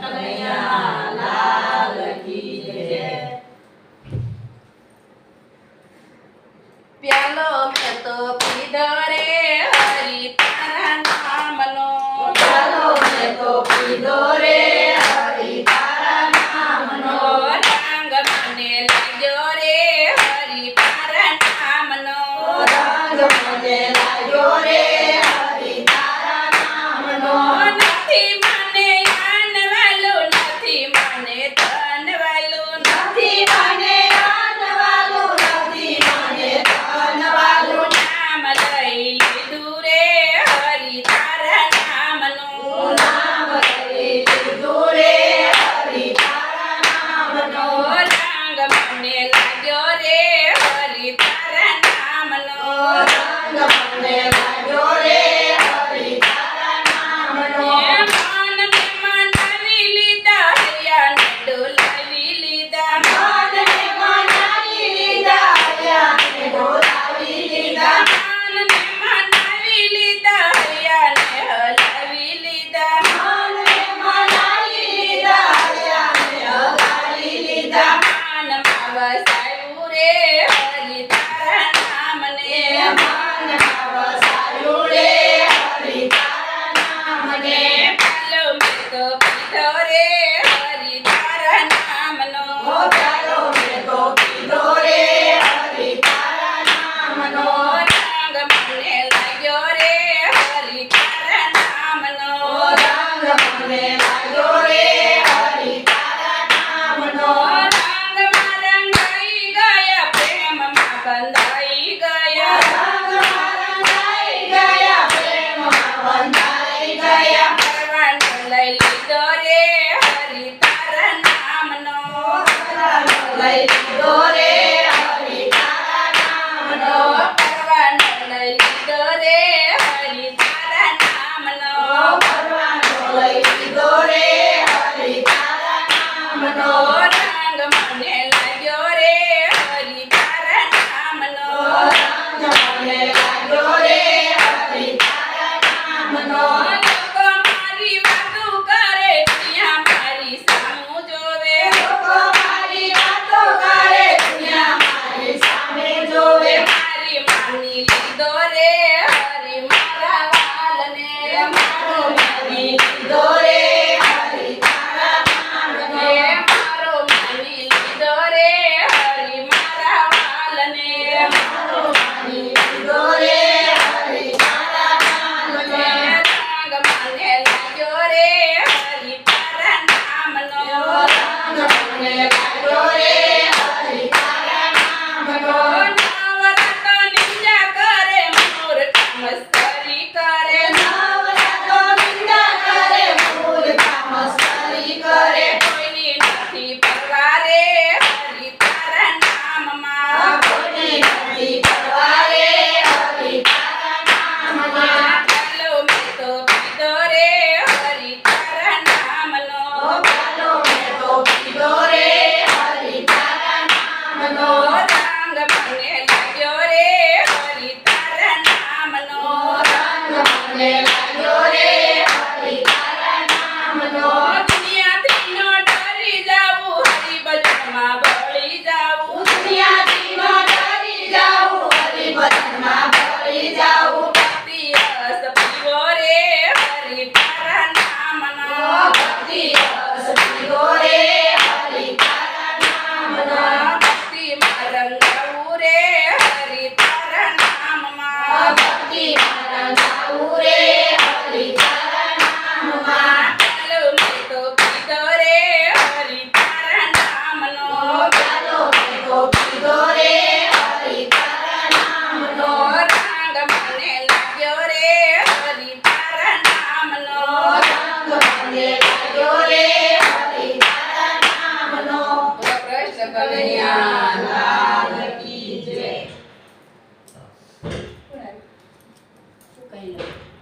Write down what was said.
કનૈયા લાલ કી જય। પ્યાલો મેં તો પીધો રે હરી તારા નામનો, પ્યાલો મેં તો પીધો રે હરી તારા નામનો, રંગ મને લાગ્યો રે હરી તારા નામનો, રંગ મને લાગ્યો રે હરી તારા નામનો, નથી મને આનવાલું નથી મને ધનવાલું, નથી મને આનવાલું નથી મને ધનવાલું, નામ લઈ લીધું રે હરી તારા નામનું, નામ લઈ લીધું રે હરી તારા નામનો, રંગ મને લાગ્યો રે હરી તારા નામનો, રંગ મને લાગ્યો રે હરી તારા નામનો, મન મનાવી લીધા હૈયાને ડોલાવી લીધા, મનને મનાવી લીધા હૈયાને ડોલાવી લીધા, મનને મનાવી લીધા હૈયાને હલાવી લીધા, મનને મનાવી લીધા હૈયાને હલાવી લીધા, મનમાં વસાયું રે હરી તારા નામને, મનમાં વસાયું રે હરી તારા નામને, પ્યાલો મેં તો પીધો રે હરી તારા નામનો, પ્યાલો મેં તો પીધો રે હરી તારા નામનો, રંગ મને લાગ્યો રે હરી તારા નામનો, રંગ મને લાગ્યો રે હરી તારા નામનો, રંગમાં રંગાઈ ગયા પ્રેમમાં બંધાઈ ગયા, રંગમાં રંગાઈ ગયા પ્રેમમાં બંધાઈ ગયા, પરવાનો લઈ લીધો રે હરી તારા નામનો, લઈ લીધો રે હરી તારા નામનો, પરવાનો લઈ લીધો રે હરી તારા નામનો, પરવાનો લઈ લીધો રે હરી તારા નામનો, રંગ મને લાગ્યો રે હરી તારા નામનો, રંગ મને લાગ્યો રે હરી તારા નામનો, લોકો મારી વાતો કરે ત્યાં મારી સામું જોવે, લોકો મારી વાતો કરે દુનિયા મારી સામે જોવે, મારી માની લીધો રે હરી મારા વાલને, મારો માની લીધો રે હરી તારા નામનો, મારો માની લીધો રે હરી મારા વાલને, મારો માની લીધો રે હરી તારા નામનો, રંગ મને લાગ્યો રે હરી તારા નામનો, રંગ મને લાગ્યો રે હરી તારા નામનો, નવરતો નિંજા કરે મૂર્ખ મસ્કરી કરે, નવરાતો નિંદા કરે મૂર્ખા મસ્કરી કરે, કોઈની નથી પરવા રે હરી તારા નામમાં, કોઈની નથી પરવા રે હરી તારા નામમાં, પ્યાલો મેં તો પીધો રે હરી તારા નામનો, પ્યાલો મેં તો પીધો રે હરી તારા નામનો, રંગ મને લાગ્યો રે હરી તારા નામનો, રંગ મને લાગ્યો રે હરી તારા નામનો, દુનિયાથી નો ડરી જાવું હરી ભજનમાં ભળી જાવું, દુનિયાથી નો ડરી જાઉં હરી ભજનમાં ભળી જાઉં, ભક્તિ રસ પીવો રે હરી તારા નામનો, ભક્તિ રસ પીવો રે હરી તારા નામનો, ભક્તિમાં રંગાવું રે હરી તારા નામમાં, ભક્તિમાં રંગાવું રે હરી તારા નામમાં, પ્યાલો મેં તો પીધો રે હરી તારા નામનો, પ્યાલો મેં તો પીધો રે હરી તારા નામનો, રંગ મને લાગ્યો રે હરી તારા નામનો, રંગ મને લાગ્યો રે હરી તારા નામનો, કૃષ્ણ કનૈયા